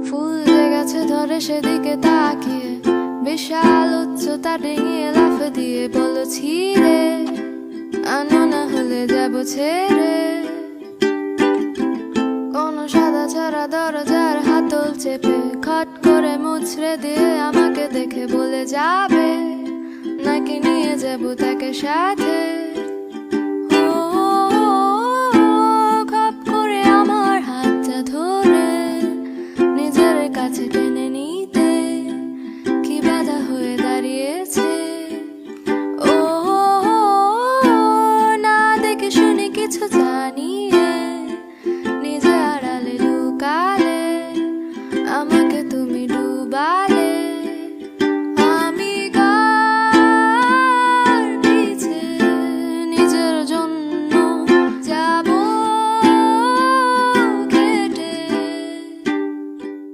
ফুল গেছে ধরে সেদিকে তাকিয়ে, বিশাল উচ্চতা ডিঙিয়ে লাফ দিয়ে বলো ছিঁড়ে আনো না হলে যাব ছেড়ে। কোন সাদা ছাড়া দরজার হাতল চেপে খট করে মুছড়ে দিয়ে আমাকে দেখে বলে যাবে নাকি নিয়ে যাব তাকে সাথে। খপ করে আমার হাতটা ধরে নিজের কাছে টেনে